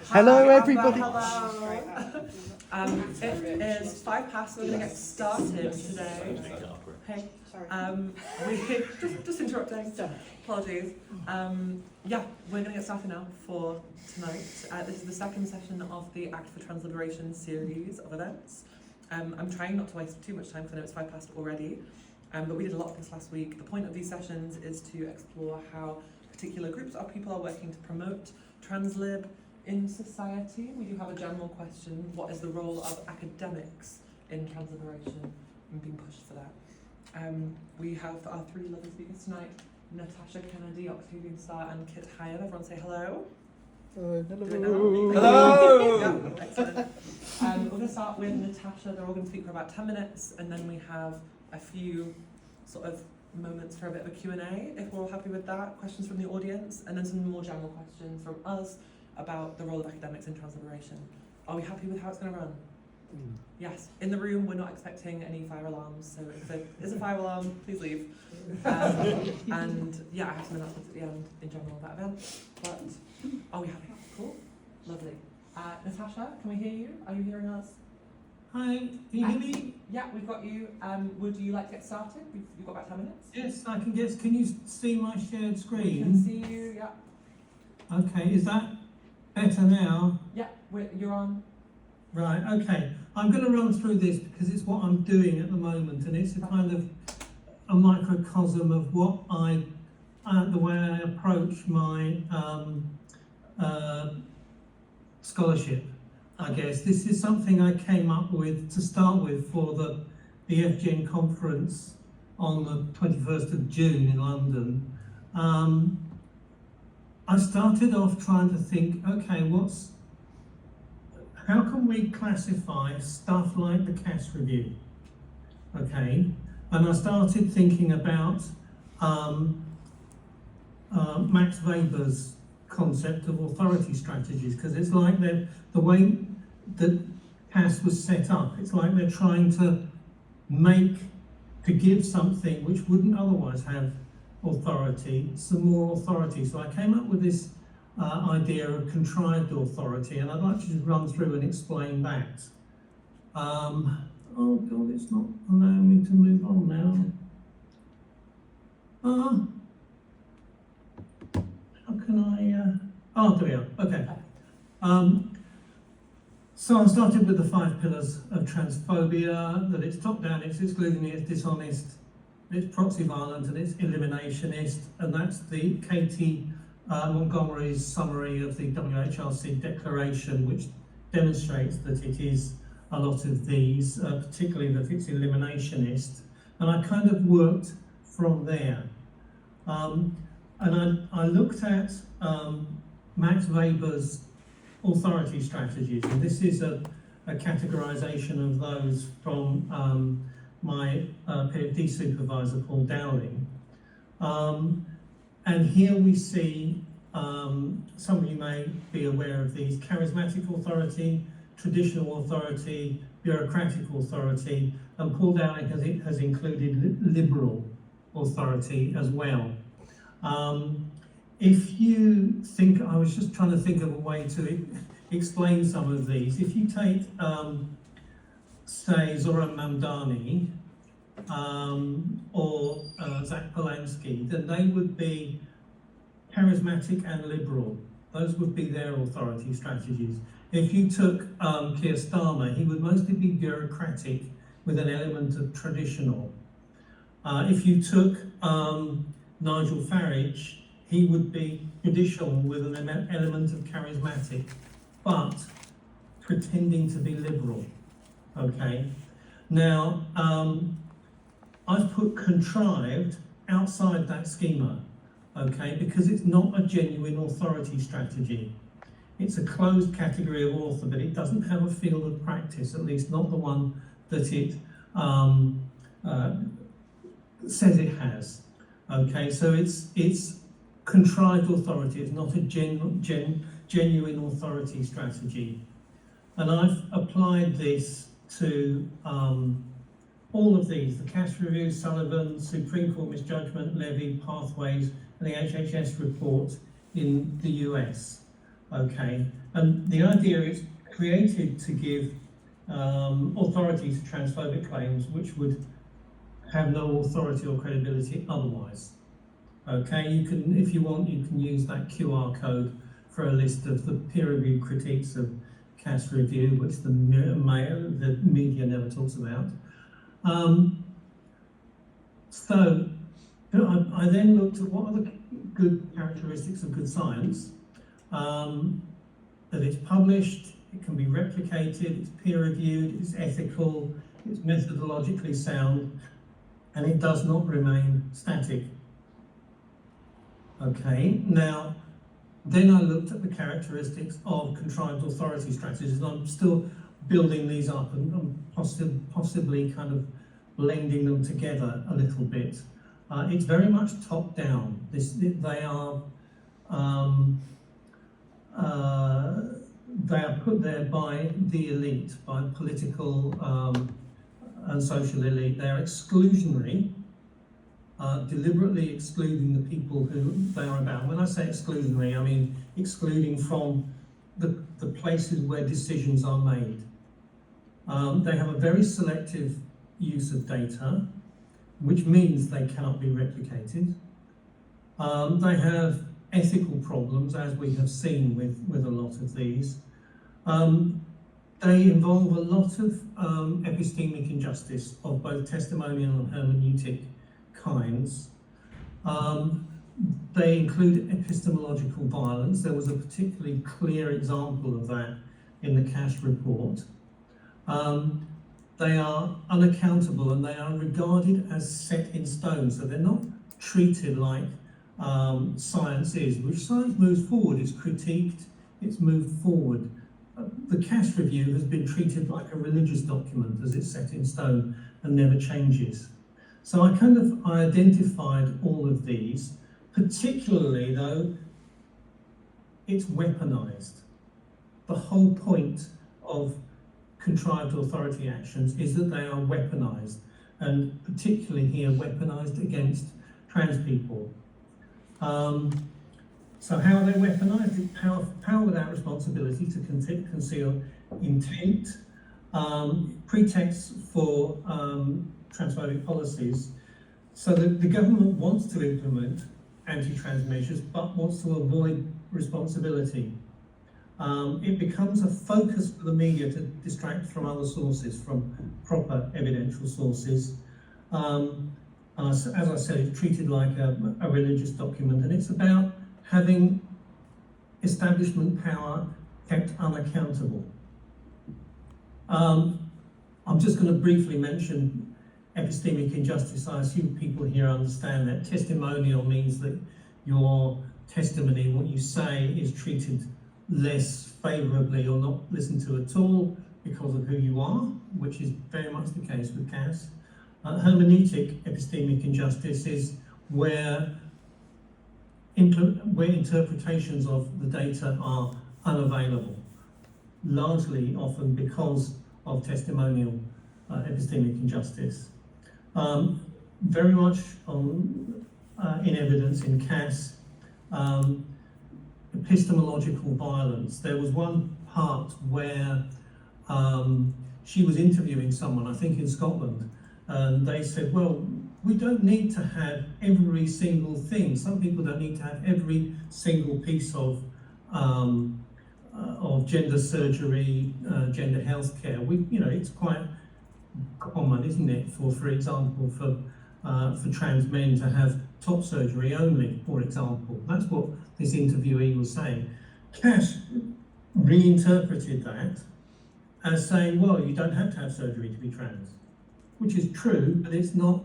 Hello, everybody. Hello. It is 5 past. We're going to get started today. Hey. We just interrupting. Apologies. Yeah, we're going to get started now for tonight. This is the second session of the Act for Transliberation series of events. I'm trying not to waste too much time because I know it's 5 past already. But we did a lot of this last week. The point of these sessions is to explore how particular groups of people are working to promote translib in society. We do have a general question: what is the role of academics in transliberation and being pushed for that? We have our 3 lovely speakers tonight: Natasha Kennedy, Octavian Starr, and Kit Hyatt. Everyone say hello. Hello. Hello. Yeah, excellent. We're going to start with Natasha. They're all going to speak for about 10 minutes, and then we have a few sort of moments for a bit of a Q&A, if we're all happy with that. Questions from the audience, and then some more general questions from us about the role of academics in transliberation. Are we happy with how it's going to run? Yes. In the room, we're not expecting any fire alarms, so if there is a fire alarm, please leave. And yeah, I have some announcements at the end in general of that event. But are we happy? Cool. Lovely. Natasha, can we hear you? Are you hearing us? Hi, can you hear me? Yeah, we've got you. Would you like to get started? You've got about 10 minutes. Yes, I can guess. Can you see my shared screen? We can see you, yeah. Okay, is that better now? Yeah, you're on. Right, okay. I'm going to run through this because it's what I'm doing at the moment, and it's a kind of a microcosm of what the way I approach my scholarship. I guess this is something I came up with to start with for the FGen conference on the 21st of June in London. I started off trying to think, okay, how can we classify stuff like the Cass Review? Okay, and I started thinking about Max Weber's concept of authority strategies, because it's like the way that Cass was set up, it's like they're trying to give something which wouldn't otherwise have authority, some more authority. So I came up with this idea of contrived authority, and I'd like to just run through and explain that. Oh God, it's not allowing me to move on now. How can I? Oh, there we are. Okay. So I started with the 5 pillars of transphobia: that it's top down, it's excluding, it's dishonest, it's proxy violent, and it's eliminationist. And that's the Katie Montgomery's summary of the WHRC declaration, which demonstrates that it is a lot of these, particularly that it's eliminationist. And I kind of worked from there. And I looked at Max Weber's authority strategies, and this is a categorization of those from my PhD supervisor, Paul Dowling. And here we see, some of you may be aware of these: charismatic authority, traditional authority, bureaucratic authority, and Paul Dowling has included liberal authority as well. If you think, I was just trying to think of a way to explain some of these. If you take, say, Zoran Mamdani or Zach Polanski, then they would be charismatic and liberal. Those would be their authority strategies. If you took Keir Starmer, he would mostly be bureaucratic with an element of traditional. If you took Nigel Farage, he would be traditional with an element of charismatic, but pretending to be liberal. Okay. Now, I've put contrived outside that schema, okay, because it's not a genuine authority strategy. It's a closed category of author, but it doesn't have a field of practice, at least not the one that it says it has. Okay, so it's contrived authority. It's not a genuine authority strategy. And I've applied this to all of these: the Cass Review, Sullivan, Supreme Court Misjudgment, Levy, Pathways, and the HHS report in the US. Okay, and the idea is created to give authority to transphobic claims which would have no authority or credibility otherwise. Okay, you can, if you want, you can use that QR code for a list of the peer-reviewed critiques of CAS review, which the media never talks about. So I then looked at what are the good characteristics of good science. That it's published, it can be replicated, it's peer-reviewed, it's ethical, it's methodologically sound, and it does not remain static. Okay, now, then I looked at the characteristics of contrived authority strategies, and I'm still building these up and possibly kind of blending them together a little bit. It's very much top-down. They are put there by the elite, by political and social elite. They're exclusionary, deliberately excluding the people who they are about. When I say exclusionary, I mean excluding from the places where decisions are made. They have a very selective use of data, which means they cannot be replicated. They have ethical problems, as we have seen with a lot of these. They involve a lot of epistemic injustice of both testimonial and hermeneutic kinds. They include epistemological violence. There was a particularly clear example of that in the CAS report. They are unaccountable and they are regarded as set in stone, so they're not treated like science is, which science moves forward, it's critiqued, it's moved forward. The CAS review has been treated like a religious document, as it's set in stone and never changes. So I identified all of these, particularly though, it's weaponized. The whole point of contrived authority actions is that they are weaponized, and particularly here weaponized against trans people. So how are they weaponized? Power without responsibility to conceal intent, pretexts for transphobic policies. So the government wants to implement anti-trans measures but wants to avoid responsibility. It becomes a focus for the media to distract from other sources, from proper evidential sources. As I said, it's treated like a religious document, and it's about having establishment power kept unaccountable. I'm just going to briefly mention epistemic injustice. I assume people here understand that testimonial means that your testimony, what you say, is treated less favourably or not listened to at all because of who you are, which is very much the case with CAS. Hermeneutic epistemic injustice is where interpretations of the data are unavailable, largely often because of testimonial epistemic injustice. Very much in evidence in CAS, epistemological violence. There was one part where she was interviewing someone, I think in Scotland, and they said, well, we don't need to have every single thing. Some people don't need to have every single piece of gender surgery, gender health care. It's quite common, isn't it, for example, for trans men to have top surgery only, for example. That's what this interviewee was saying. CAS reinterpreted that as saying, well, you don't have to have surgery to be trans, which is true, but it's not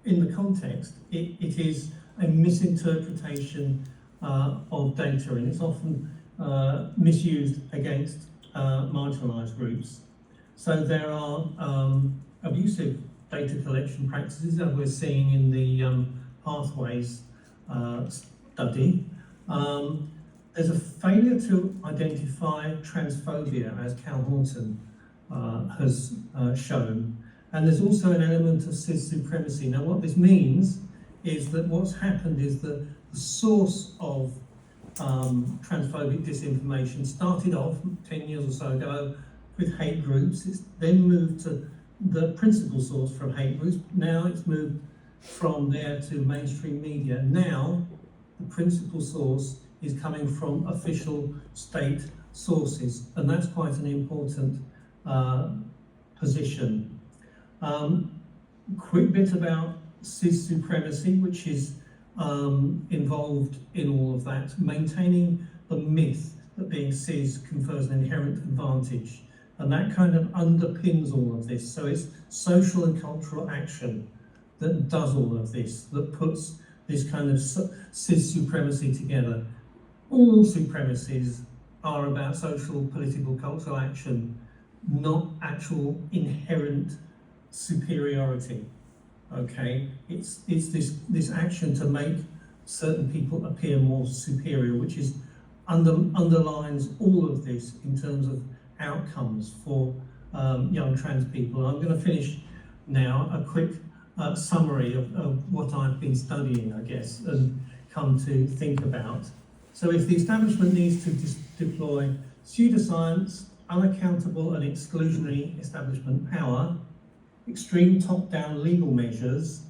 in the context. It is a misinterpretation of data, and it's often misused against marginalised groups. So there are abusive data collection practices that we're seeing in the Pathways study. There's a failure to identify transphobia, as Cal Horton has shown, and there's also an element of cis supremacy. Now, what this means is that what's happened is that the source of transphobic disinformation started off 10 years or so ago with hate groups. It's then moved to the principal source from hate groups. Now it's moved from there to mainstream media. Now the principal source is coming from official state sources, and that's quite an important position. Quick bit about cis supremacy, which is involved in all of that, maintaining the myth that being cis confers an inherent advantage, and that kind of underpins all of this. So it's social and cultural action that does all of this, that puts this kind of cis supremacy together. All supremacies are about social, political, cultural action, not actual inherent superiority. Okay, it's this action to make certain people appear more superior, which is underlines all of this in terms of outcomes for young trans people. I'm going to finish now a quick summary of what I've been studying, I guess, and come to think about. So if the establishment needs to deploy pseudoscience, unaccountable and exclusionary establishment power, extreme top-down legal measures,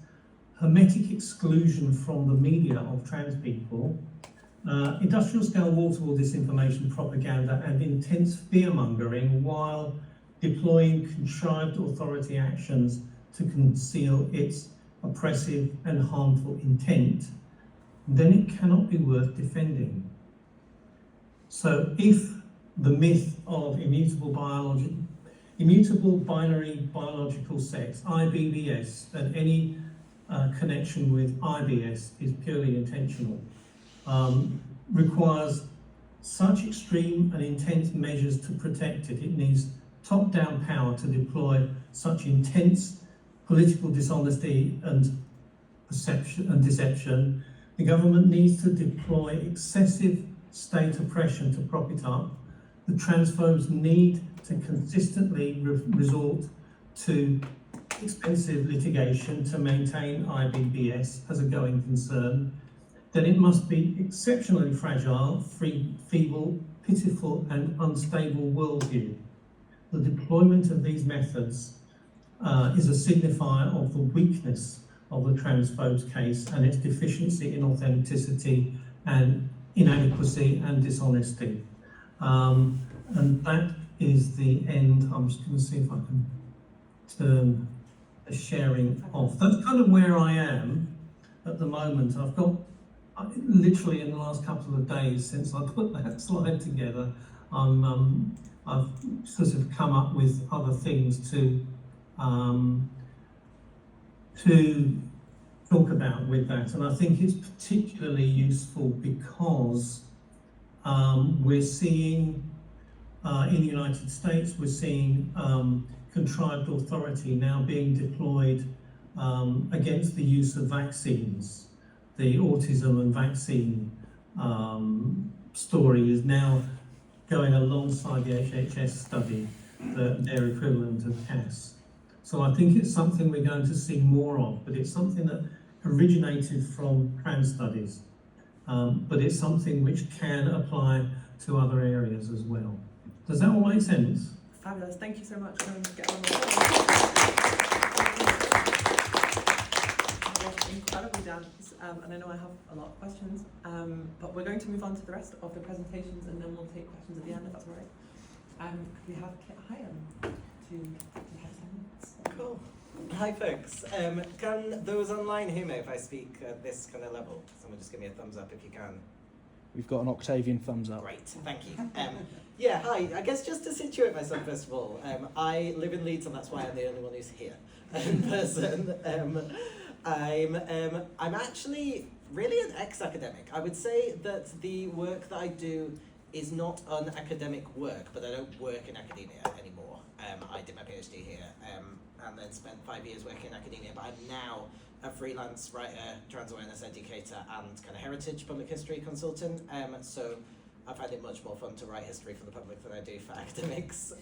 hermetic exclusion from the media of trans people, industrial-scale wall-to-wall disinformation propaganda and intense fear-mongering while deploying contrived authority actions to conceal its oppressive and harmful intent, then it cannot be worth defending. So if the myth of immutable binary biological sex, IBBS, and any connection with IBS is purely intentional, requires such extreme and intense measures to protect it. It needs top-down power to deploy such intense political dishonesty and perception and deception. The government needs to deploy excessive state oppression to prop it up. The transphobes need to consistently resort to expensive litigation to maintain IBBS as a going concern. Then it must be exceptionally fragile, feeble, pitiful and unstable worldview. The deployment of these methods is a signifier of the weakness of the transphobes' case and its deficiency in authenticity and inadequacy and dishonesty. And that is the end. I'm just going to see if I can turn the sharing off. That's kind of where I am at the moment. I've got, literally in the last couple of days since I put that slide together, I've sort of come up with other things to talk about with that, and I think it's particularly useful because we're seeing in the United States, we're seeing contrived authority now being deployed against the use of vaccines. The autism and vaccine story is now going alongside the HHS study, their equivalent of CAS. So I think it's something we're going to see more of, but it's something that originated from trans studies, but it's something which can apply to other areas as well. Does that all make sense? Fabulous, thank you so much. Get on incredibly dense, and I know I have a lot of questions, but we're going to move on to the rest of the presentations and then we'll take questions at the end if that's all right. We have Kit Hyam to have 10 minutes. Cool. Hi folks. Can those online hear me if I speak at this kind of level? Someone just give me a thumbs up if you can. We've got an Octavian thumbs up. Great, thank you. Yeah, hi. I guess just to situate myself first of all, I live in Leeds and that's why I'm the only one who's here in person. I'm actually really an ex-academic. I would say that the work that I do is not unacademic work, but I don't work in academia anymore. I did my PhD here and then spent 5 years working in academia, but I'm now a freelance writer, trans awareness educator, and kind of heritage public history consultant. So I find it much more fun to write history for the public than I do for academics.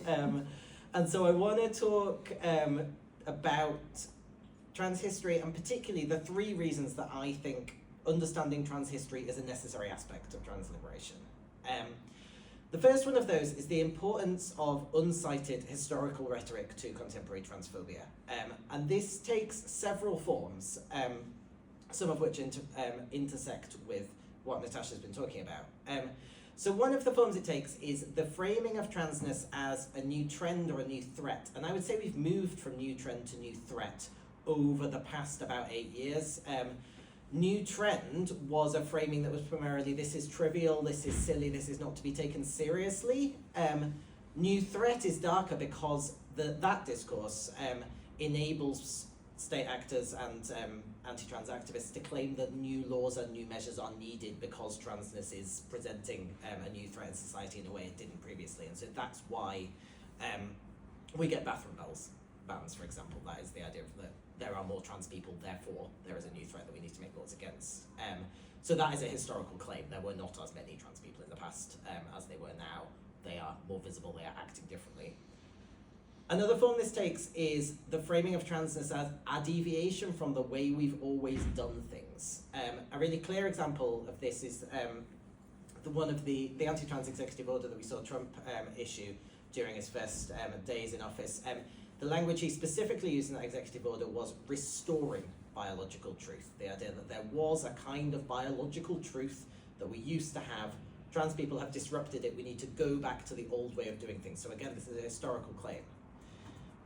And so I want to talk about trans history, and particularly the 3 reasons that I think understanding trans history is a necessary aspect of trans liberation. The first one of those is the importance of uncited historical rhetoric to contemporary transphobia. And this takes several forms, some of which intersect with what Natasha's been talking about. So one of the forms it takes is the framing of transness as a new trend or a new threat. And I would say we've moved from new trend to new threat over the past about 8 years. New trend was a framing that was primarily, this is trivial, this is silly, this is not to be taken seriously. New threat is darker because that discourse enables state actors and anti-trans activists to claim that new laws and new measures are needed because transness is presenting a new threat in society in a way it didn't previously. And so that's why we get bathroom bans, for example. That is the idea that there are more trans people, therefore there is a new threat that we need to make laws against. So that is a historical claim. There were not as many trans people in the past as they were now. They are more visible, they are acting differently. Another form this takes is the framing of transness as a deviation from the way we've always done things. A really clear example of this is one of the anti-trans executive order that we saw Trump issue during his first days in office. The language he specifically used in that executive order was restoring biological truth. The idea that there was a kind of biological truth that we used to have. Trans people have disrupted it. We need to go back to the old way of doing things. So again, this is a historical claim.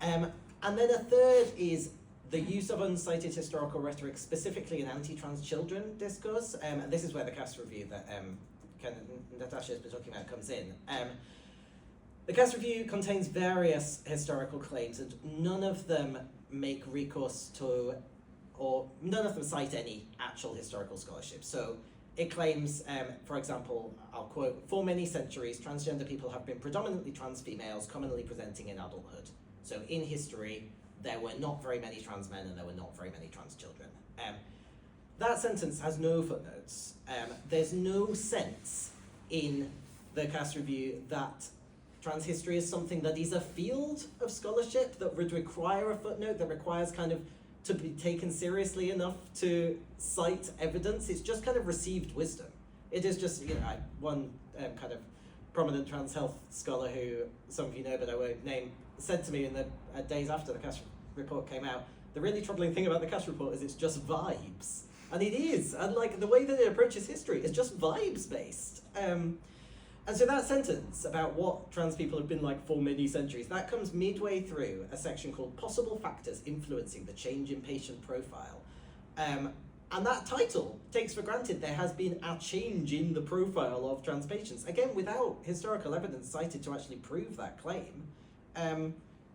And then a third is the use of uncited historical rhetoric, specifically in anti-trans children discourse. And this is where the Cass review that Natasha has been talking about comes in. The Cass review contains various historical claims, and none of them make recourse to, or none of them cite any actual historical scholarship. So it claims, for example, I'll quote, "For many centuries, transgender people have been predominantly trans females, commonly presenting in adulthood. So in history, there were not very many trans men and there were not very many trans children." That sentence has no footnotes. There's no sense in the Cass review that trans history is something that is a field of scholarship that would require a footnote, that requires kind of to be taken seriously enough to cite evidence. It's just kind of received wisdom. It is just, one kind of prominent trans health scholar who some of you know, but I won't name, said to me in the days after the Cass report came out, the really troubling thing about the Cass report is it's just vibes. And it is, and like the way that it approaches history is just vibes based. And so that sentence about what trans people have been like for many centuries, that comes midway through a section called Possible Factors Influencing the Change in Patient Profile. And that title takes for granted there has been a change in the profile of trans patients, again, without historical evidence cited to actually prove that claim.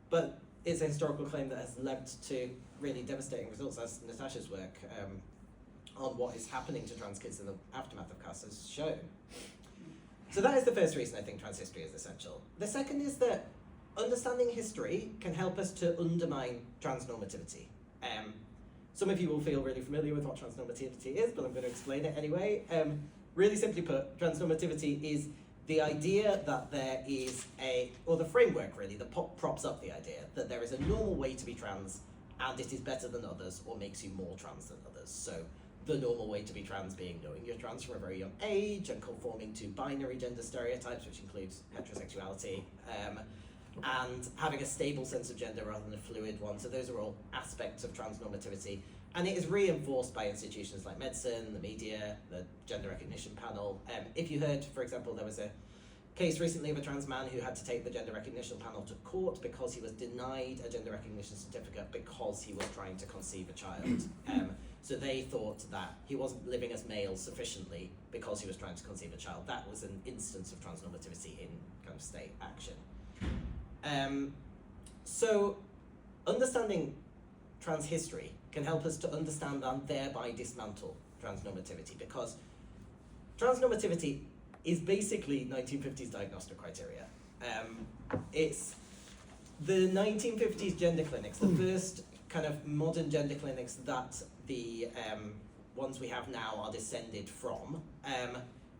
But it's a historical claim that has led to really devastating results, as Natasha's work on what is happening to trans kids in the aftermath of Cass has shown. So that is the first reason I think trans history is essential. The second is that understanding history can help us to undermine transnormativity. Some of you will feel really familiar with what transnormativity is, but I'm going to explain it anyway. Really simply put, transnormativity is the idea that there is or the framework really, that props up the idea that there is a normal way to be trans and it is better than others or makes you more trans than others. So the normal way to be trans being knowing you're trans from a very young age and conforming to binary gender stereotypes, which includes heterosexuality, and having a stable sense of gender rather than a fluid one. So those are all aspects of transnormativity. And it is reinforced by institutions like medicine, the media, the gender recognition panel. If you heard, for example, there was a case recently of a trans man who had to take the gender recognition panel to court because he was denied a gender recognition certificate because he was trying to conceive a child. So they thought that he wasn't living as male sufficiently because he was trying to conceive a child. That was an instance of transnormativity in kind of state action. So understanding trans history can help us to understand and thereby dismantle transnormativity, because transnormativity is basically 1950s diagnostic criteria. It's the 1950s gender clinics, the first kind of modern gender clinics that the ones we have now are descended from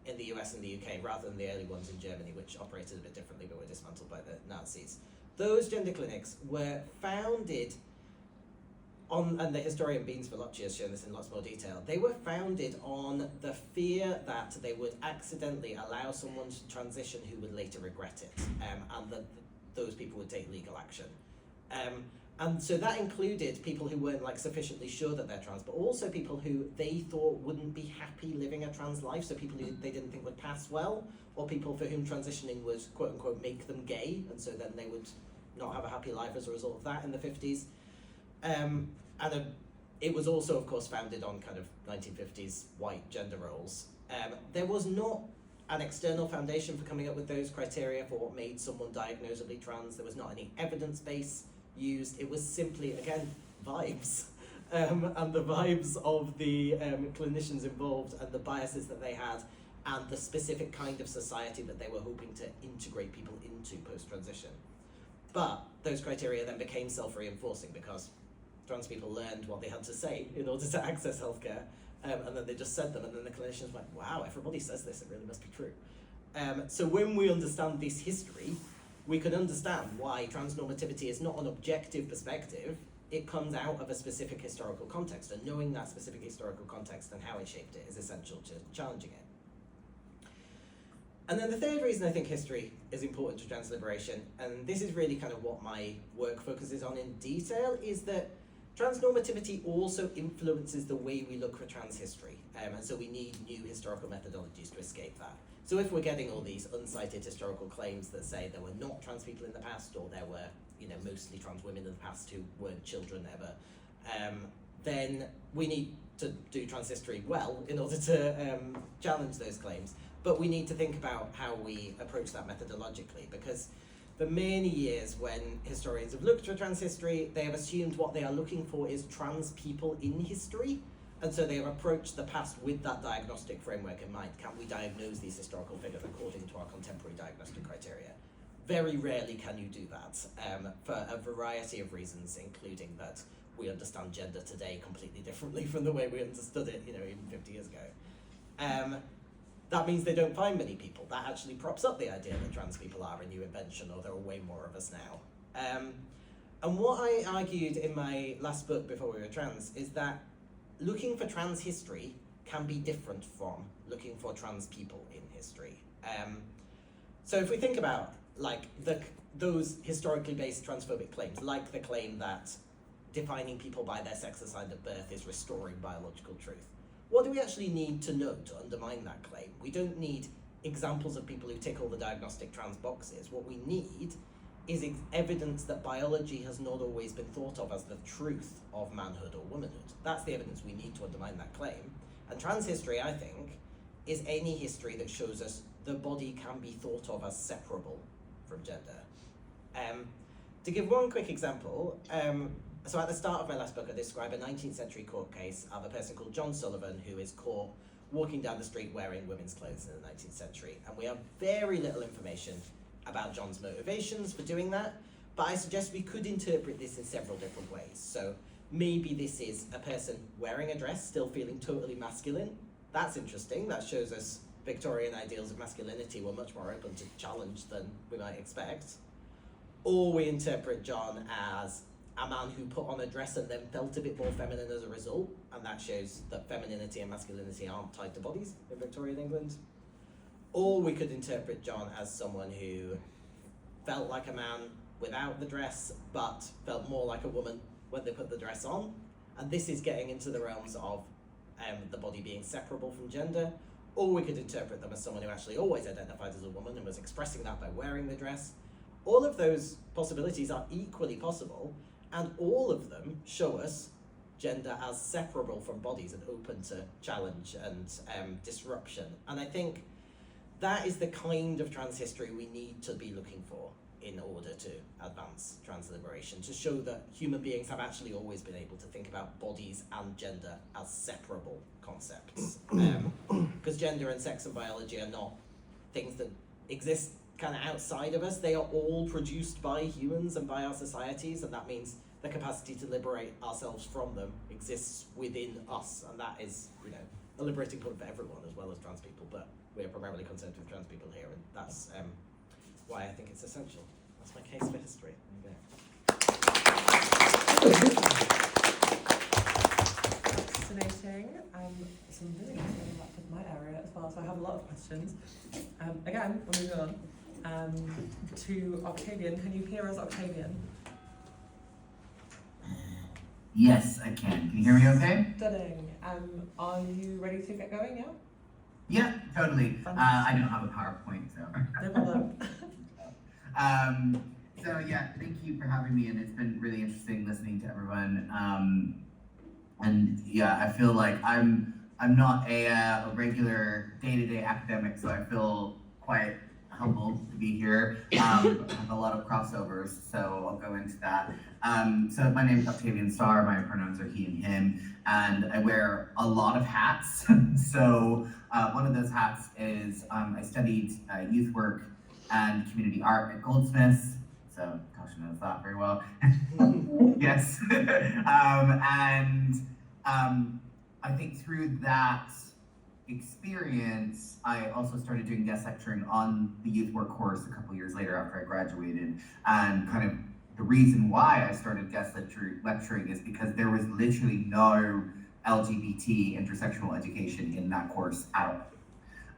in the US and the UK, rather than the early ones in Germany, which operated a bit differently but were dismantled by the Nazis. Those gender clinics were founded and the historian Beans Velocci has shown this in lots more detail, they were founded on the fear that they would accidentally allow someone to transition who would later regret it, and that those people would take legal action. And so that included people who weren't like sufficiently sure that they're trans, but also people who they thought wouldn't be happy living a trans life, so people who they didn't think would pass well, or people for whom transitioning was quote unquote make them gay, and so then they would not have a happy life as a result of that in the 50s. It was also, of course, founded on kind of 1950s white gender roles. There was not an external foundation for coming up with those criteria for what made someone diagnosably trans. There was not any evidence base used. It was simply, again, vibes. And the vibes of the clinicians involved and the biases that they had and the specific kind of society that they were hoping to integrate people into post-transition. But those criteria then became self-reinforcing because trans people learned what they had to say in order to access healthcare, and then they just said them, and then the clinicians went, wow, everybody says this, it really must be true. So when we understand this history, we can understand why transnormativity is not an objective perspective. It comes out of a specific historical context, and knowing that specific historical context and how it shaped it is essential to challenging it. And then the third reason I think history is important to trans liberation, and this is really kind of what my work focuses on in detail, is that transnormativity also influences the way we look for trans history, and so we need new historical methodologies to escape that. So if we're getting all these uncited historical claims that say there were not trans people in the past, or there were, mostly trans women in the past who weren't children ever, then we need to do trans history well in order to challenge those claims. But we need to think about how we approach that methodologically, because for many years when historians have looked for trans history, they have assumed what they are looking for is trans people in history, and so they have approached the past with that diagnostic framework in mind. Can we diagnose these historical figures according to our contemporary diagnostic criteria? Very rarely can you do that, for a variety of reasons, including that we understand gender today completely differently from the way we understood it, even 50 years ago. That means they don't find many people. That actually props up the idea that trans people are a new invention, or there are way more of us now. And what I argued in my last book, Before We Were Trans, is that looking for trans history can be different from looking for trans people in history. So if we think about those historically based transphobic claims, like the claim that defining people by their sex assigned at birth is restoring biological truth, what do we actually need to know to undermine that claim? We don't need examples of people who tick all the diagnostic trans boxes. What we need is evidence that biology has not always been thought of as the truth of manhood or womanhood. That's the evidence we need to undermine that claim. And trans history, I think, is any history that shows us the body can be thought of as separable from gender. To give one quick example, so at the start of my last book, I describe a 19th century court case of a person called John Sullivan who is caught walking down the street wearing women's clothes in the 19th century. And we have very little information about John's motivations for doing that, but I suggest we could interpret this in several different ways. So maybe this is a person wearing a dress, still feeling totally masculine. That's interesting. That shows us Victorian ideals of masculinity were much more open to challenge than we might expect. Or we interpret John as a man who put on a dress and then felt a bit more feminine as a result, and that shows that femininity and masculinity aren't tied to bodies in Victorian England. Or we could interpret John as someone who felt like a man without the dress, but felt more like a woman when they put the dress on. And this is getting into the realms of the body being separable from gender. Or we could interpret them as someone who actually always identified as a woman and was expressing that by wearing the dress. All of those possibilities are equally possible, and all of them show us gender as separable from bodies and open to challenge and disruption. And I think that is the kind of trans history we need to be looking for in order to advance trans liberation, to show that human beings have actually always been able to think about bodies and gender as separable concepts. Because gender and sex and biology are not things that exist kind of outside of us. They are all produced by humans and by our societies, and that means the capacity to liberate ourselves from them exists within us, and that is, a liberating point for everyone as well as trans people, but we're primarily concerned with trans people here, and that's why I think it's essential. That's my case for history. There you go. fascinating. Some really interesting about my area as well, so I have a lot of questions. Again, we're moving on to Octavian. Can you hear us, Octavian? Yes, I can. Can you hear me okay? Stunning. Are you ready to get going, yeah? Yeah, totally. I don't have a PowerPoint, so. No problem. So yeah, thank you for having me, and it's been really interesting listening to everyone. And yeah, I feel like I'm not a regular day-to-day academic, so I feel quite humbled to be here. I have a lot of crossovers, so I'll go into that. So my name is Octavian Starr, my pronouns are he and him, and I wear a lot of hats. So one of those hats is I studied youth work and community art at Goldsmiths, so Natasha knows that very well. Yes. I think through that experience, I also started doing guest lecturing on the youth work course a couple years later after I graduated. And kind of the reason why I started guest lecturing is because there was literally no LGBT intersectional education in that course at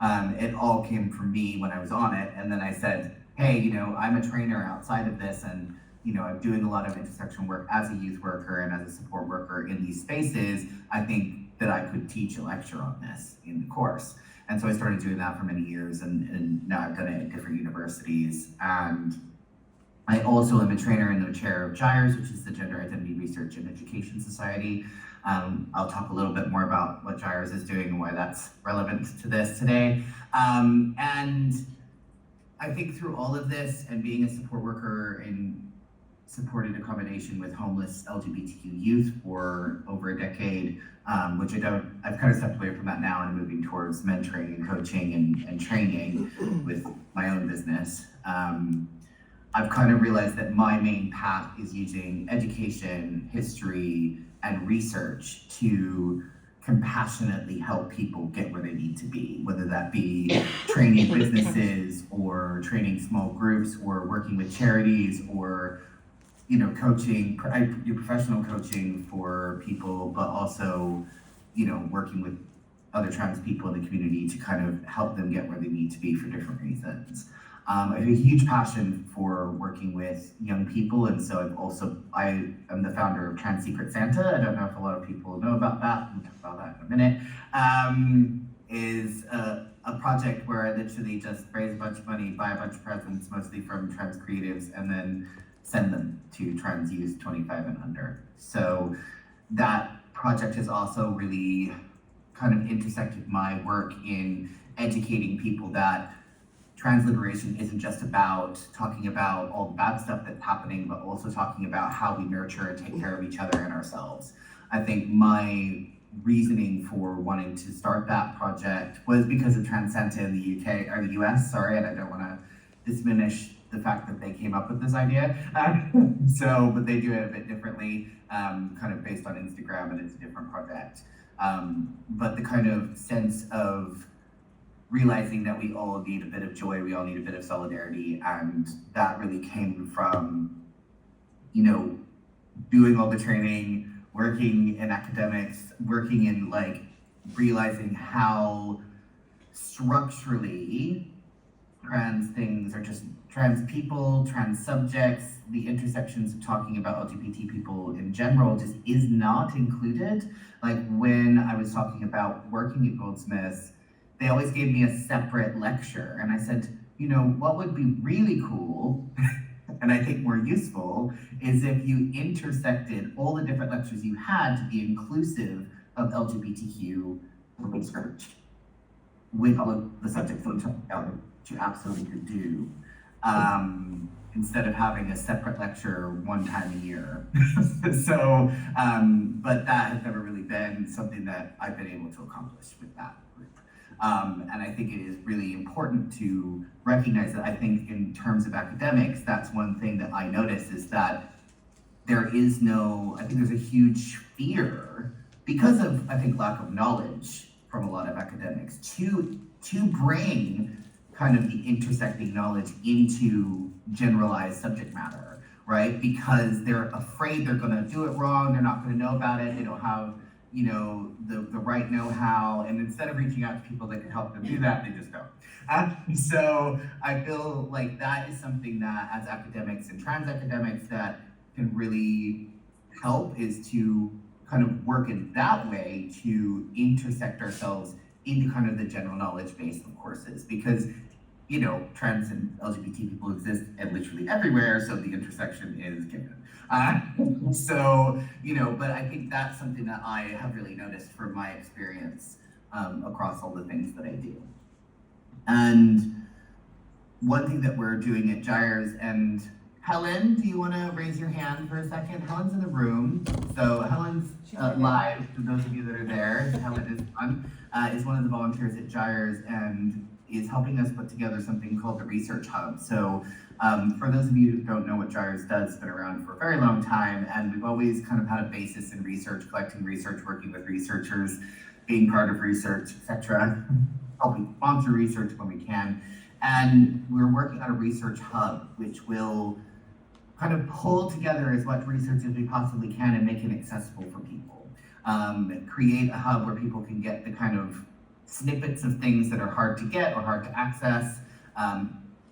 all. It all came from me when I was on it, and then I said, hey, you know, I'm a trainer outside of this, and you know, I'm doing a lot of intersection work as a youth worker and as a support worker in these spaces. I think that I could teach a lecture on this in the course. And so I started doing that for many years, and now I've done it at different universities. And I also am a trainer in the chair of GIRES, which is the Gender Identity Research and Education Society. I'll talk a little bit more about what GIRES is doing and why that's relevant to this today. And I think through all of this and being a support worker in supported accommodation with homeless LGBTQ youth for over a decade, which I've kind of stepped away from that now and moving towards mentoring and coaching and training with my own business. I've kind of realized that my main path is using education, history, and research to compassionately help people get where they need to be, whether that be training businesses or training small groups or working with charities or, you know, coaching. I do professional coaching for people, but also, you know, working with other trans people in the community to kind of help them get where they need to be for different reasons. I have a huge passion for working with young people, and so I am the founder of Trans Secret Santa. I don't know if a lot of people know about that. We'll talk about that in a minute. Is a project where I literally just raise a bunch of money, buy a bunch of presents, mostly from trans creatives, and then send them to trans youth 25 and under. So that project has also really kind of intersected my work in educating people that trans liberation isn't just about talking about all the bad stuff that's happening, but also talking about how we nurture and take care of each other and ourselves. I think my reasoning for wanting to start that project was because of Trans Santa in the UK, or the US, sorry, and I don't want to diminish the fact that they came up with this idea. But they do it a bit differently, kind of based on Instagram, and it's a different project. But the kind of sense of realizing that we all need a bit of joy, we all need a bit of solidarity, and that really came from, you know, doing all the training, working in academics, working in like realizing how structurally trans things are just trans people, trans subjects, the intersections of talking about LGBT people in general just is not included. Like when I was talking about working at Goldsmiths, they always gave me a separate lecture. And I said, you know, what would be really cool, and I think more useful, is if you intersected all the different lectures you had to be inclusive of LGBTQ research with all of the subjects that you absolutely could do, instead of having a separate lecture one time a year. So, but that has never really been something that I've been able to accomplish with that group. And I think it is really important to recognize that. I think in terms of academics, that's one thing that I notice is that I think there's a huge fear because of, I think, lack of knowledge from a lot of academics to bring kind of the intersecting knowledge into generalized subject matter, right? Because they're afraid they're gonna do it wrong, they're not gonna know about it, they don't have the right know-how, and instead of reaching out to people that can help them do that, they just don't. So I feel like that is something that as academics and trans academics that can really help, is to kind of work in that way to intersect ourselves into kind of the general knowledge base of courses, because trans and LGBT people exist and literally everywhere, so the intersection is given. But I think that's something that I have really noticed from my experience across all the things that I do. And one thing that we're doing at Gyres, and Helen, do you want to raise your hand for a second? Helen's in the room. So Helen's live, for those of you that are there. Helen is one of the volunteers at Gyres and is helping us put together something called the Research Hub. So for those of you who don't know what Gyres does, it's been around for a very long time, and we've always kind of had a basis in research, collecting research, working with researchers, being part of research, etc., helping sponsor research when we can. And we're working on a research hub, which will kind of pull together as much research as we possibly can and make it accessible for people. Create a hub where people can get the kind of snippets of things that are hard to get or hard to access.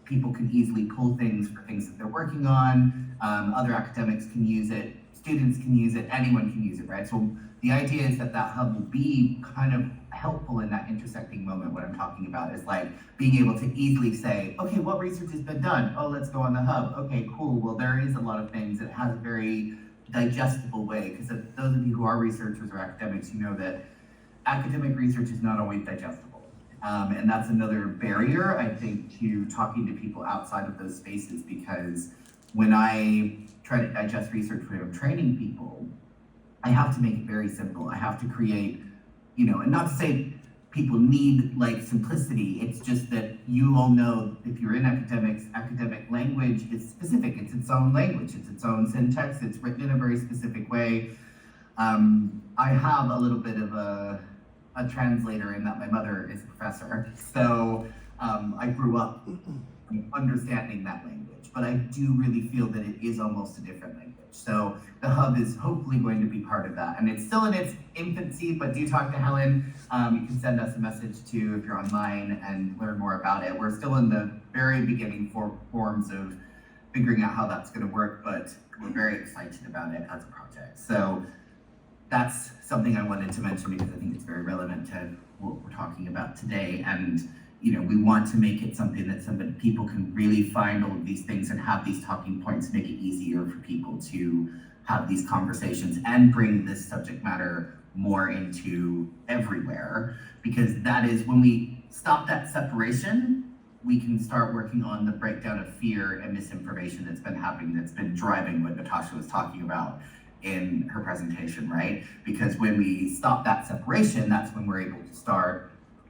People can easily pull things for things that they're working on. Other academics can use it, students can use it, anyone can use it, right? So the idea is that hub will be kind of helpful in that intersecting moment. What I'm talking about is like being able to easily say, okay, what research has been done? Oh, let's go on the hub. Okay, cool. Well, there is a lot of things. It has a very digestible way, because those of you who are researchers or academics, you know that academic research is not always digestible. And that's another barrier, I think, to talking to people outside of those spaces, because when I try to digest research when I'm training people, I have to make it very simple. I have to create, and not to say people need like simplicity, it's just that you all know if you're in academics, academic language is specific. It's its own language, it's its own syntax, it's written in a very specific way. I have a little bit of a translator in that my mother is a professor. So I grew up understanding that language, but I do really feel that it is almost a different language. So the hub is hopefully going to be part of that. And it's still in its infancy, but do talk to Helen. You can send us a message too if you're online and learn more about it. We're still in the very beginning forms of figuring out how that's going to work, but we're very excited about it as a project. So that's something I wanted to mention because I think it's very relevant to what we're talking about today. And we want to make it something that people can really find all of these things and have these talking points, make it easier for people to have these conversations and bring this subject matter more into everywhere. Because that is, when we stop that separation, we can start working on the breakdown of fear and misinformation that's been happening, that's been driving what Natasha was talking about in her presentation, right? Because when we stop that separation, that's when we're able to start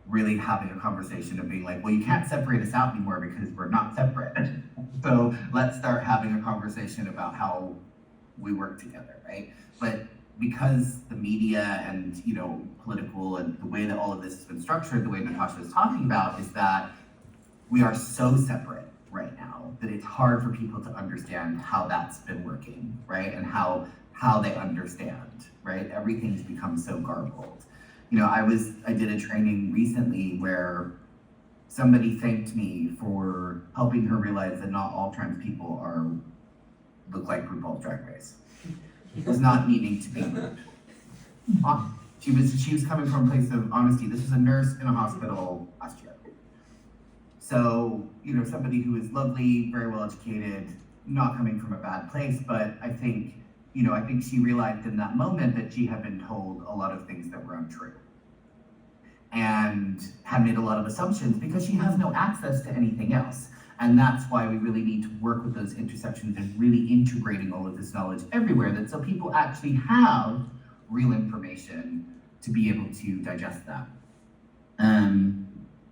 really having a conversation of being like, well, you can't separate us out anymore because we're not separate. So let's start having a conversation about how we work together, right? But because the media and political and the way that all of this has been structured, the way Natasha is talking about, is that we are so separate right now that it's hard for people to understand how that's been working, right? And how they understand, right? Everything's become so garbled. I did a training recently where somebody thanked me for helping her realize that not all trans people look like RuPaul's Drag Race. It was not meaning to be rude. She was coming from a place of honesty. This was a nurse in a hospital last year. So, somebody who is lovely, very well educated, not coming from a bad place, but I think she realized in that moment that she had been told a lot of things that were untrue and had made a lot of assumptions because she has no access to anything else. And that's why we really need to work with those intersections and really integrating all of this knowledge everywhere, that so people actually have real information to be able to digest that.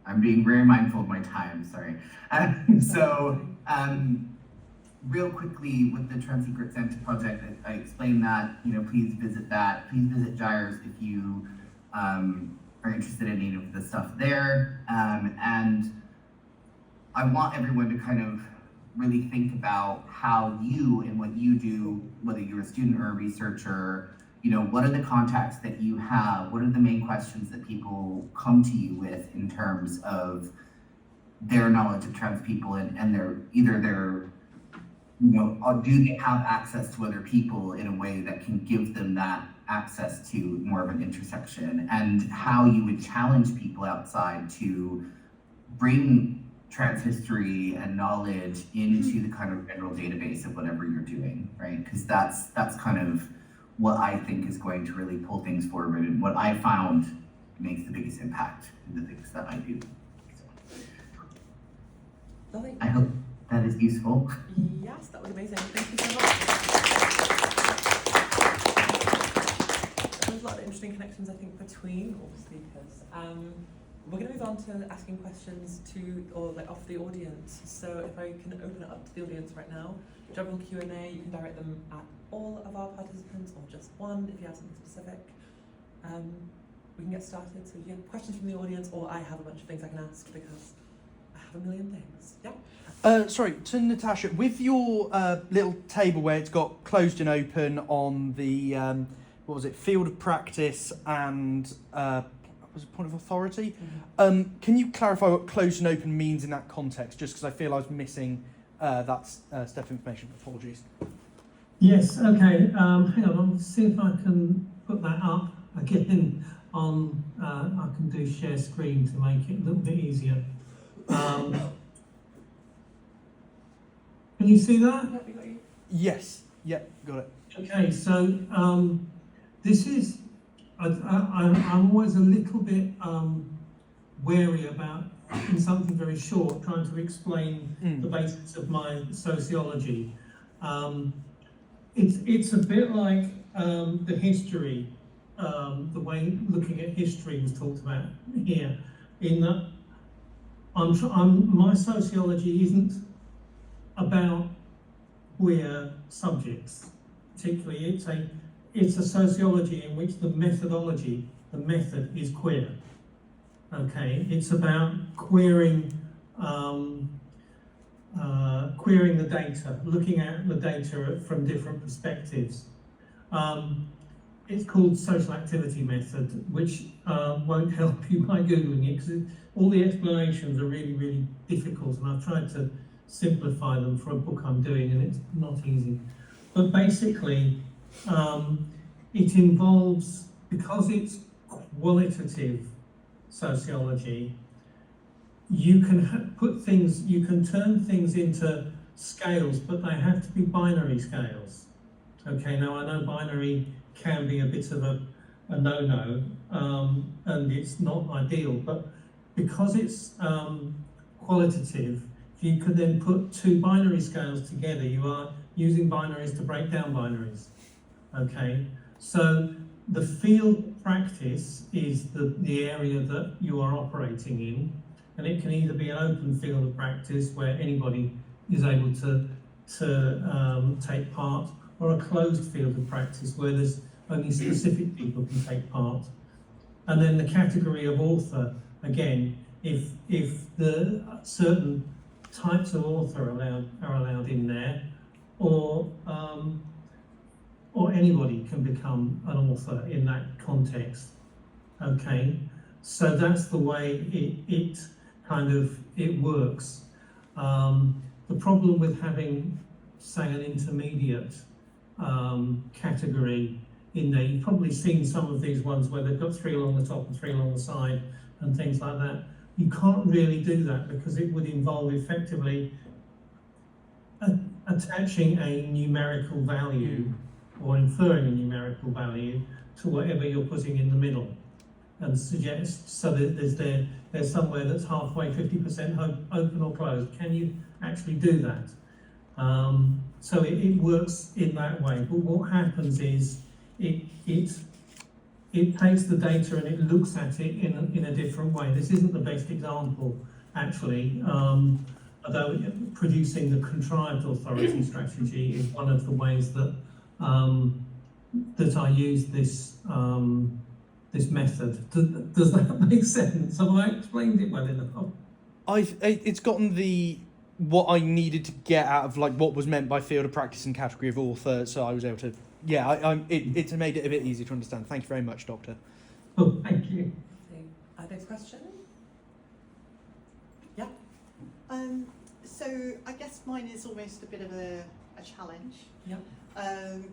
I'm being very mindful of my time, sorry. Real quickly with the Trans Secret Center project, I explained that, please visit that. Please visit Gyres if you are interested in any of the stuff there. And I want everyone to kind of really think about how you and what you do, whether you're a student or a researcher, what are the contacts that you have? What are the main questions that people come to you with in terms of their knowledge of trans people and their do they have access to other people in a way that can give them that access to more of an intersection, and how you would challenge people outside to bring trans history and knowledge into the kind of general database of whatever you're doing, right? Because that's kind of what I think is going to really pull things forward, and what I found makes the biggest impact in the things that I do. Lovely. I hope that is useful. Yes, that was amazing. Thank you so much. There's a lot of interesting connections, I think, between all the speakers. We're going to move on to asking questions of the audience. So if I can open it up to the audience right now, general Q&A, you can direct them at all of our participants or just one if you have something specific. We can get started. So you have questions from the audience, or I have a bunch of things I can ask because I have a million things. Yeah. Sorry, to Natasha, with your little table where it's got closed and open on the, field of practice and was it point of authority? Mm-hmm. Can you clarify what closed and open means in that context? Just because I feel I was missing that step of information. Apologies. Yes, okay. Hang on, I'll see if I can put that up again on, I can do share screen to make it a little bit easier. Can you see that? Yeah, we got you. Yes, yeah, got it. Okay, so this is, I'm always a little bit wary about, in something very short, trying to explain the basics of my sociology. It's a bit like the history, the way looking at history was talked about here, in that my sociology isn't about queer subjects, particularly. It's a sociology in which the methodology, the method, is queer. Okay, it's about queering the data, looking at the data from different perspectives. It's called social activity method, which won't help you by Googling it, because all the explanations are really, really difficult, and I've tried to simplify them for a book I'm doing, and it's not easy. But basically, it involves, because it's qualitative sociology, you can you can turn things into scales, but they have to be binary scales. Okay, now I know binary can be a bit of a no-no, and it's not ideal, but because it's qualitative, you could then put two binary scales together. You are using binaries to break down binaries. Okay, so the field practice is the area that you are operating in, and it can either be an open field of practice where anybody is able to take part, or a closed field of practice where there's only specific people can take part. And then the category of author, again, if the certain types of author are allowed in there, or anybody can become an author in that context. Okay, so that's the way it works. The problem with having, say, an intermediate category in there, you've probably seen some of these ones where they've got 3 along the top and 3 along the side and things like that. You can't really do that because it would involve effectively attaching a numerical value or inferring a numerical value to whatever you're putting in the middle, and suggest so that there's somewhere that's halfway, 50% open or closed. Can you actually do that? So it works in that way. But what happens is it takes the data and it looks at it in a different way. This isn't the best example, actually. Although producing the contrived authority strategy is one of the ways that that I use this this method. Does that make sense? Have I explained it well enough? It's gotten the what I needed to get out of like what was meant by field of practice and category of author, so I was able to. Yeah, it's made it a bit easier to understand. Thank you very much, Doctor. Oh, thank you. Next question. Yeah. So I guess mine is almost a bit of a challenge. Yeah.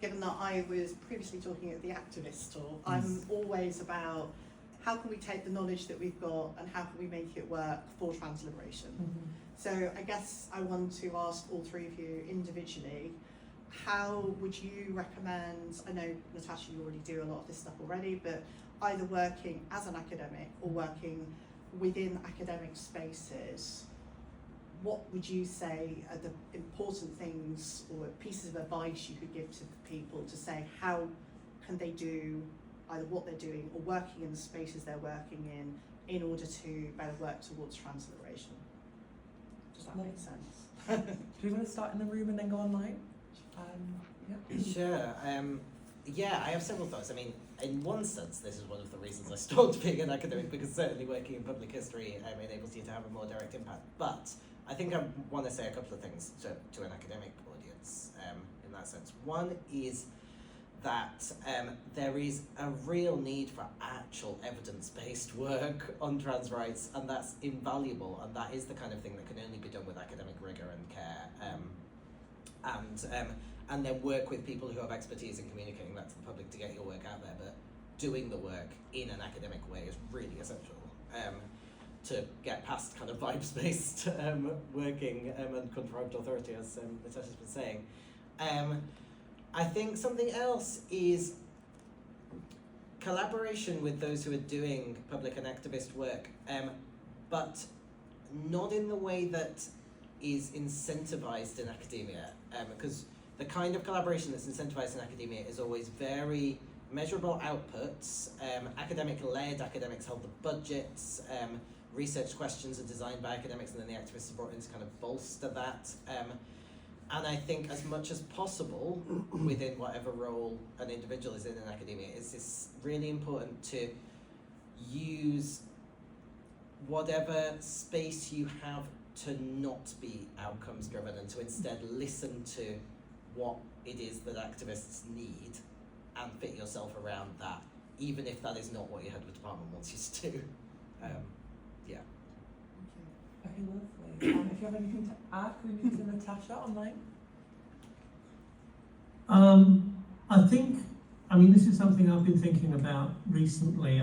Given that I was previously talking at the activist talk, I'm always about how can we take the knowledge that we've got and how can we make it work for transliberation. Mm-hmm. So I guess I want to ask all three of you individually, how would you recommend, I know Natasha you already do a lot of this stuff already, but either working as an academic or working within academic spaces, what would you say are the important things or pieces of advice you could give to people to say how can they do either what they're doing or working in the spaces they're working in order to better work towards transliberation? Does that make sense? Do we want to start in the room and then go online? Yeah. Sure. Yeah, I have several thoughts. I mean, in one sense, this is one of the reasons I stopped being an academic, because certainly working in public history enables you to have a more direct impact. But I think I want to say a couple of things to an academic audience in that sense. One is that there is a real need for actual evidence-based work on trans rights, and that's invaluable, and that is the kind of thing that can only be done with academic rigor and care. And then work with people who have expertise in communicating that to the public to get your work out there, but doing the work in an academic way is really essential to get past kind of vibes-based working and contrived authority, as Natasha's been saying. I think something else is collaboration with those who are doing public and activist work, but not in the way that is incentivized in academia, because the kind of collaboration that's incentivized in academia is always very measurable outputs, academic-led, academics hold the budgets, research questions are designed by academics and then the activists are brought in to kind of bolster that. And I think as much as possible, within whatever role an individual is in academia, it's really important to use whatever space you have to not be outcomes driven and to instead listen to what it is that activists need and fit yourself around that, even if that is not what your head of department wants you to do. Yeah. Okay, lovely. If you have anything to add, can we move to Natasha online? I mean, this is something I've been thinking about recently.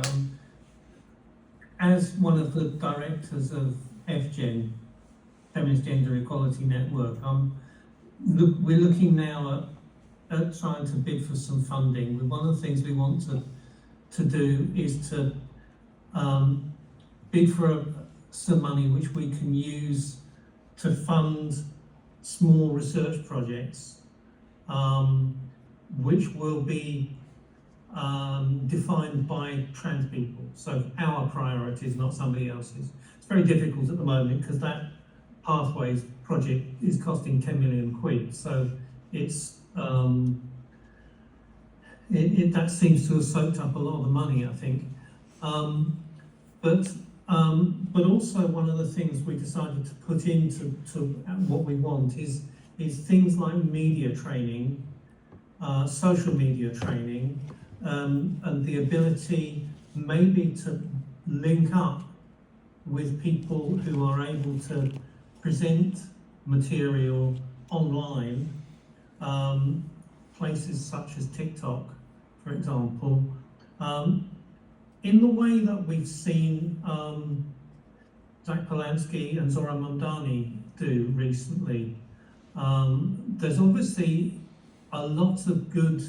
As one of the directors of FGen, Feminist Gender Equality Network, we're looking now at trying to bid for some funding. One of the things we want to do is to bid for some money which we can use to fund small research projects, which will be defined by trans people. So our priorities, not somebody else's. It's very difficult at the moment because that Pathways project is costing 10 million quid. So it's that seems to have soaked up a lot of the money, I think. But also one of the things we decided to put into what we want is things like media training, social media training, and the ability maybe to link up with people who are able to present material online, places such as TikTok, for example, in the way that we've seen Zach Polanski and Zora Mondani do recently. There's obviously a lot of good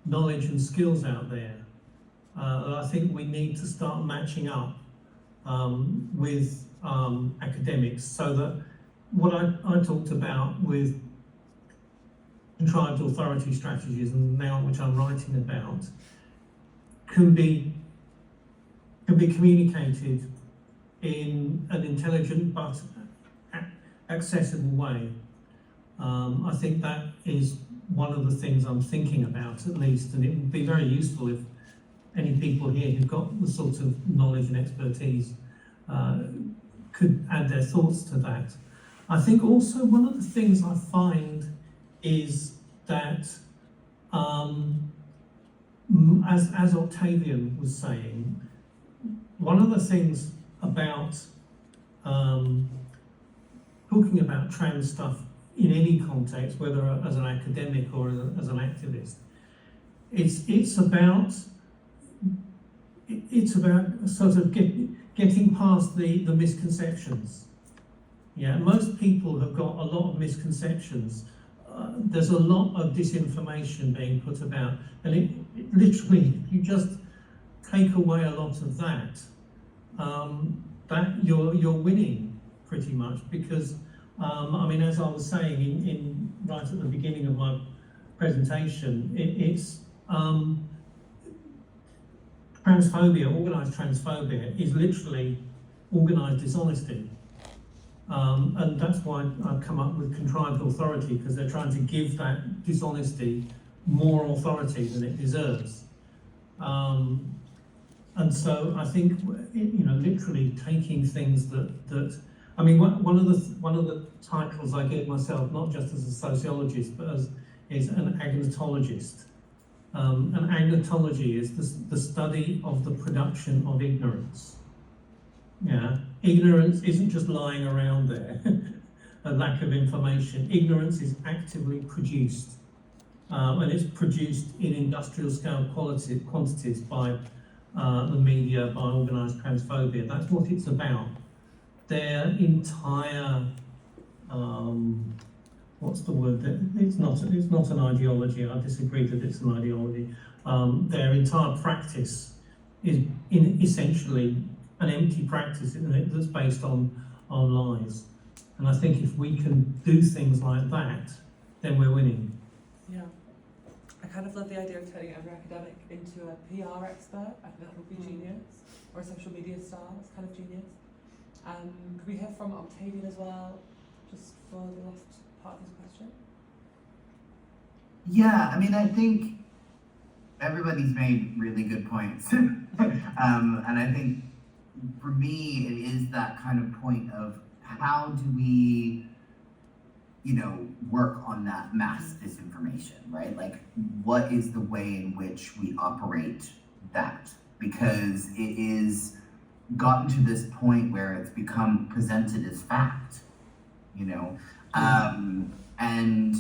knowledge and skills out there. I think we need to start matching up with academics, so that what I talked about with contrived authority strategies, and now which I'm writing about, can be communicated in an intelligent but accessible way. I think that is one of the things I'm thinking about, at least, and it would be very useful if any people here who've got the sort of knowledge and expertise could add their thoughts to that. I think also one of the things I find is that, as Octavian was saying, one of the things about talking about trans stuff in any context, whether as an academic or as an activist, it's about sort of getting past the misconceptions. Yeah, most people have got a lot of misconceptions. There's a lot of disinformation being put about, and it literally, if you just take away a lot of that, that you're winning pretty much, because I mean, as I was saying in right at the beginning of my presentation, it's transphobia, organised transphobia, is literally organised dishonesty. And that's why I've come up with contrived authority, because they're trying to give that dishonesty more authority than it deserves. And so I think, you know, literally taking things that I mean, one of the titles I gave myself, not just as a sociologist, but is an agnotologist. And agnotology is the study of the production of ignorance. Yeah, ignorance isn't just lying around there, a lack of information. Ignorance is actively produced, and it's produced in industrial scale quantities by the media, by organised transphobia. That's what it's about. Their entire, what's the word? It's not an ideology. I disagree that it's an ideology. Their entire practice is essentially an empty practice, isn't it, that's based on lies. And I think if we can do things like that, then we're winning. Yeah. I kind of love the idea of turning every academic into a PR expert. I think that would be genius. Or a social media star, that's kind of genius. Could we hear from Octavian as well, just for the last part of his question? Yeah, I mean, I think everybody's made really good points. And I think for me, it is that kind of point of how do we, you know, work on that mass disinformation, right? Like, what is the way in which we operate that? Because it is gotten to this point where it's become presented as fact, you know? And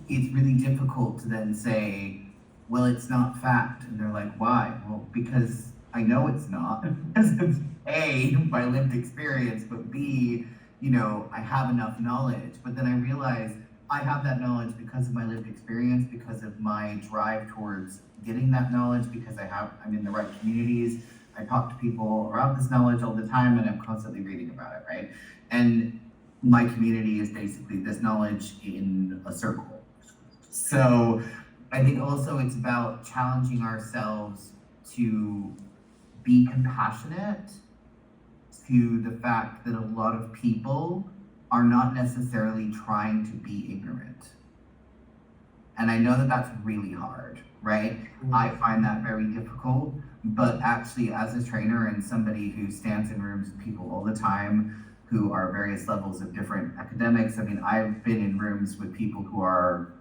it's really difficult to then say, well, it's not fact. And they're like, why? Well, because I know it's not. It's A, my lived experience, but B, you know, I have enough knowledge. But then I realize I have that knowledge because of my lived experience, because of my drive towards getting that knowledge, because I'm in the right communities. I talk to people around this knowledge all the time, and I'm constantly reading about it, right? And my community is basically this knowledge in a circle. So I think also it's about challenging ourselves to be compassionate to the fact that a lot of people are not necessarily trying to be ignorant. And I know that that's really hard, right? I find that very difficult, but actually as a trainer and somebody who stands in rooms with people all the time who are various levels of different academics, I mean, I've been in rooms with people who are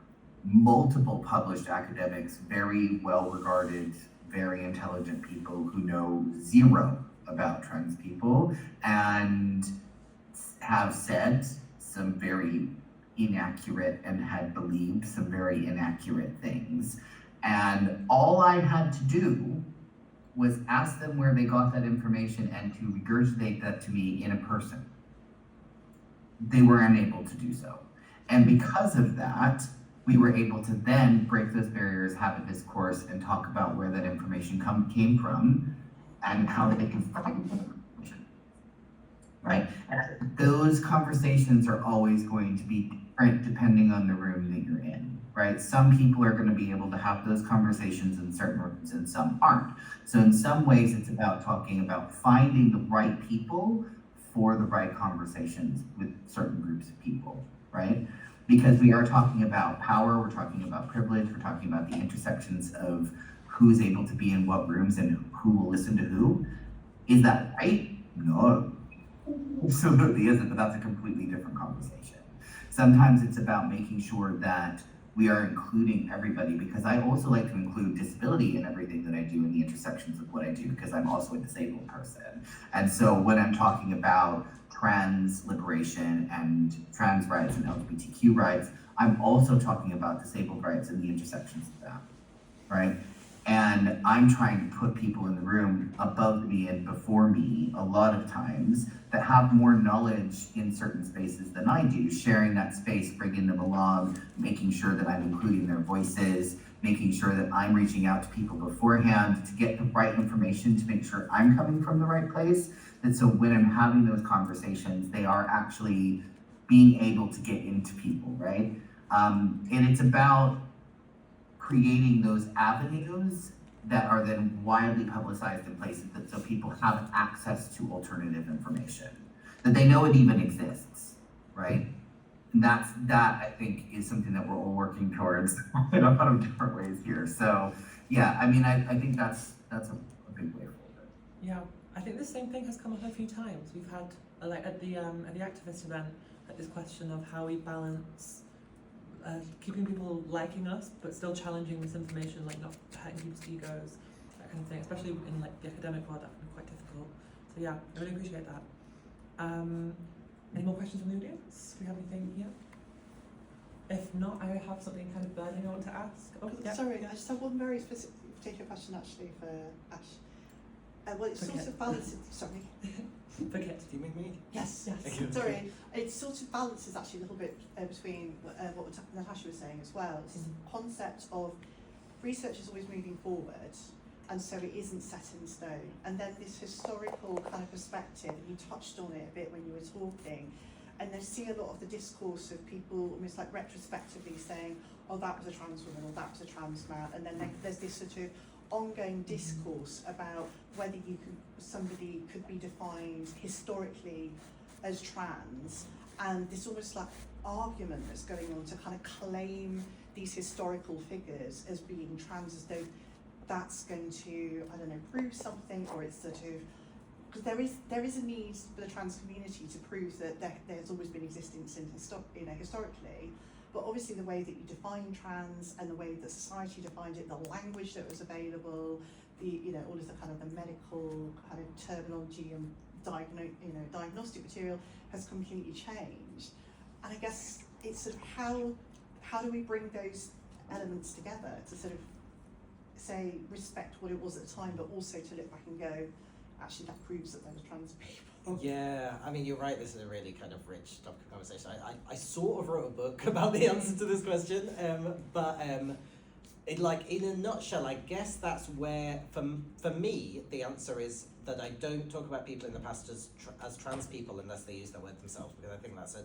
multiple published academics, very well regarded, very intelligent people who know zero about trans people and have said some very inaccurate and had believed some very inaccurate things. And all I had to do was ask them where they got that information and to regurgitate that to me in a person. They were unable to do so. And because of that, we were able to then break those barriers, have a discourse, and talk about where that information came from and how they can find information, right? And those conversations are always going to be different depending on the room that you're in, right? Some people are going to be able to have those conversations in certain rooms and some aren't. So in some ways, it's about talking about finding the right people for the right conversations with certain groups of people, right? Because we are talking about power, we're talking about privilege, we're talking about the intersections of who's able to be in what rooms and who will listen to who. Is that right? No. absolutely isn't, but that's a completely different conversation. Sometimes it's about making sure that we are including everybody, because I also like to include disability in everything that I do in the intersections of what I do, because I'm also a disabled person. And so when I'm talking about trans liberation and trans rights and LGBTQ rights, I'm also talking about disabled rights and the intersections of that, right? And I'm trying to put people in the room above me and before me a lot of times that have more knowledge in certain spaces than I do, sharing that space, bringing them along, making sure that I'm including their voices, making sure that I'm reaching out to people beforehand to get the right information to make sure I'm coming from the right place. And so when I'm having those conversations, they are actually being able to get into people, right? And it's about creating those avenues that are then widely publicized in places that so people have access to alternative information, that they know it even exists, right? And that I think is something that we're all working towards in a lot of different ways here. So yeah, I mean, I think that's a big way forward. Yeah, I think the same thing has come up a few times. We've had like at the activist event, this question of how we balance keeping people liking us, but still challenging misinformation, like not hurting people's egos, that kind of thing. Especially in like the academic world, that can be quite difficult. So yeah, I really appreciate that. Any more questions from the audience? Do we have anything here? If not, I have something kind of burning I want to ask. Oh, yeah. Sorry, I just have one very specific, particular question actually for Ash. Well, it's sort of balances. Sorry. Forget. Do you mean me? Yes. Thank you. Sorry. It sort of balances actually a little bit between what Natasha was saying as well. It's the concept of research is always moving forward, and so it isn't set in stone. And then this historical kind of perspective, and you touched on it a bit when you were talking, and I see a lot of the discourse of people almost like retrospectively saying, oh, that was a trans woman, or that was a trans man, and then there's this sort of ongoing discourse about whether somebody could be defined historically as trans, and this almost like argument that's going on to kind of claim these historical figures as being trans, as though that's going to, I don't know, prove something, or it's sort of, because there is a need for the trans community to prove that there's always been existence in historically. But obviously the way that you define trans and the way that society defined it, the language that was available, all of the kind of the medical kind of terminology and diagnostic material has completely changed. And I guess it's sort of how do we bring those elements together to sort of say respect what it was at the time, but also to look back and go, actually that proves that there was trans people. Yeah, I mean, you're right, this is a really kind of rich topic of conversation. I sort of wrote a book about the answer to this question, but in a nutshell, I guess that's where, for me, the answer is that I don't talk about people in the past as trans people unless they use that word themselves, because I think that's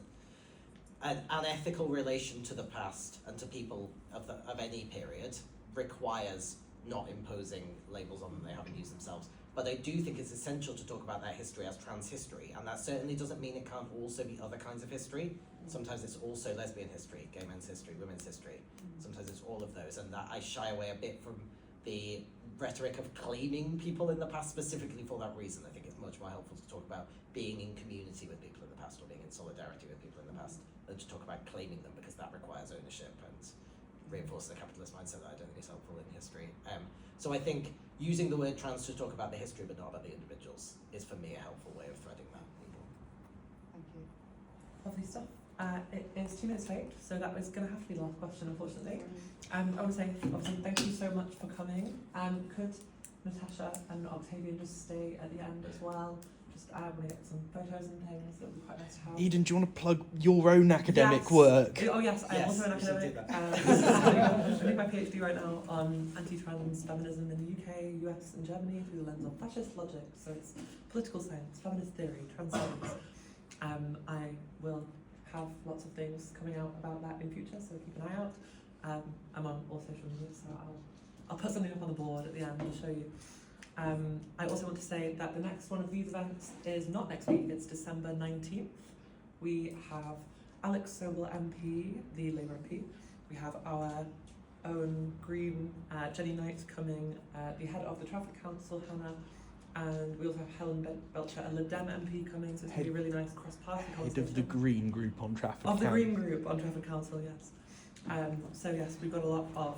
an unethical relation to the past and to people of any period requires not imposing labels on them they haven't used themselves. But I do think it's essential to talk about that history as trans history, and that certainly doesn't mean it can't also be other kinds of history. Sometimes it's also lesbian history, gay men's history, women's history. Sometimes it's all of those, and that I shy away a bit from the rhetoric of claiming people in the past specifically for that reason. I think it's much more helpful to talk about being in community with people in the past, or being in solidarity with people in the past, than to talk about claiming them, because that requires ownership and reinforces the capitalist mindset that I don't think is helpful in history. So I think using the word trans to talk about the history but not about the individuals is, for me, a helpful way of threading that needle. Thank you. Lovely stuff. It is 2 minutes late, so that was going to have to be the last question, unfortunately. I want to say, obviously, thank you so much for coming. Could Natasha and Octavian just stay at the end as well? Just I want to get some photos and things. That would be quite nice to have. Eden, do you want to plug your own academic Yes. work? Oh yes, I'm also an we should do academic. that. I'm doing my PhD right now on anti-trans feminism in the UK, US and Germany through the lens of fascist logic. So it's political science, feminist theory, trans science. I will have lots of things coming out about that in future, so keep an eye out. I'm on all social media, so I'll put something up on the board at the end to show you. I also want to say that the next one of these events is not next week, it's December 19th. We have Alex Sobel MP, the Labour MP. We have our own Green Jenny Knight coming, the head of the Traffic Council, Hannah, And we also have Helen Belcher, a Lib Dem MP, coming, so it's going to be really nice cross-party Head conversation. of the Green Group on Trafford Of the Council. Green Group on Trafford Council, yes. So yes, we've got a lot of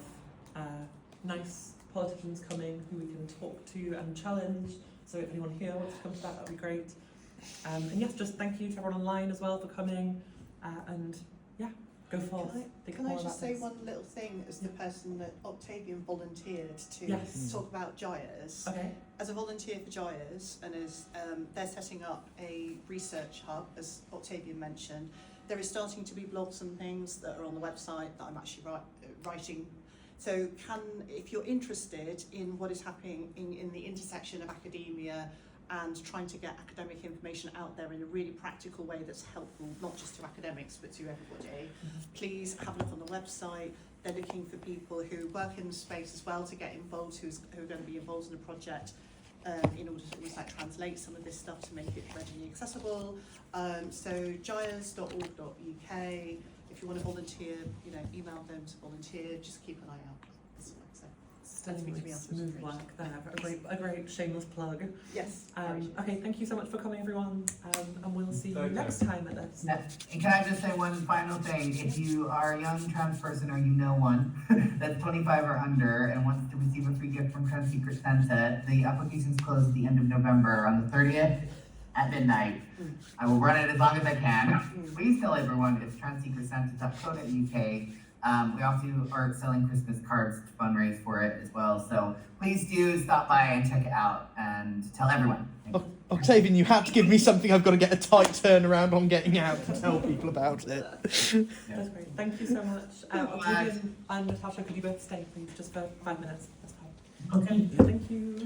nice politicians coming who we can talk to and challenge. So if anyone here wants to come to that, that'd be great. And yes, just thank you to everyone online as well for coming. And yeah, go forth. Think Can I more just about say this. one little thing as the person that Octavian volunteered to Yes. talk about Gyres? Okay. As a volunteer for Gyres, and as they're setting up a research hub, as Octavian mentioned, there is starting to be blogs and things that are on the website that I'm actually writing. So if you're interested in what is happening in the intersection of academia and trying to get academic information out there in a really practical way that's helpful, not just to academics, but to everybody, please have a look on the website. They're looking for people who work in the space as well to get involved, who are going to be involved in the project in order to almost like translate some of this stuff to make it readily accessible. So gyres.org.uk. If you want to volunteer, email them to volunteer. Just keep an eye out. That's what I say. Stunning, smooth work there. A great shameless plug. Yes. Okay, thank you so much for coming, everyone. And we'll see you next time at this. And can I just say one final thing? If you are a young trans person or you know one that's 25 or under and wants to receive a free gift from Trans Secret Santa, the applications close at the end of November on the 30th at midnight. I will run it as long as I can. Please tell everyone it's transsecretsanta.co.uk. We also are selling Christmas cards to fundraise for it as well. So please do stop by and check it out and tell everyone. Octavian, you had to give me something I've got to get a tight turnaround on getting out to tell people about it. That's great. Thank you so much. Octavian and Natasha, could you both stay, please, just for 5 minutes? That's fine. Okay. Thank you.